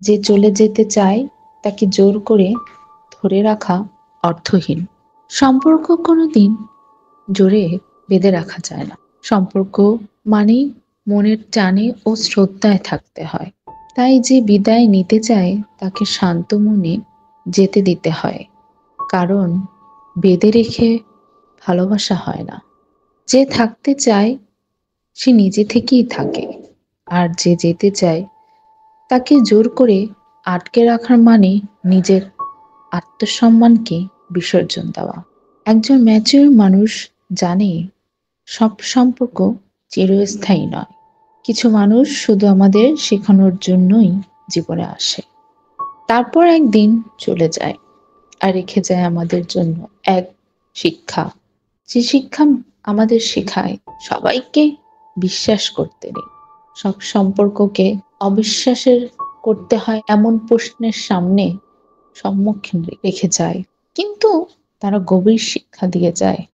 যে চলে যেতে চায় তাকে জোর করে ধরে রাখা অর্থহীন। সম্পর্ক কোনোদিন জোরে বেঁধে রাখা যায় না। সম্পর্ক মানেই মনের টানে ও শ্রদ্ধায় থাকতে হয়। তাই যে বিদায় নিতে চায় তাকে শান্ত মনে যেতে দিতে হয়। কারণ বেঁধে রেখে ভালোবাসা হয় না। যে থাকতে চায় সে নিজে থেকেই থাকে। আর যে যেতে চায় তাকে জোর করে আটকে রাখার মানে নিজের আত্মসম্মানকে বিসর্জন দেওয়া। একজন ম্যাচিউর মানুষ জানে সব সম্পর্ক চিরস্থায়ী নয়। কিছু মানুষ শুধু আমাদের শেখানোর জন্যই জীবনে আসে, তারপর একদিন চলে যায় আর রেখে যায় আমাদের জন্য এক শিক্ষা। যে শিক্ষা আমাদের শেখায় সবাইকে বিশ্বাস করতে নেই, সব সম্পর্ককে অবিশ্বাসের করতে হয় এমন প্রশ্নের সম্মুখীন রেখে যায়। কিন্তু তারা গভীর শিক্ষা দিয়ে যায়।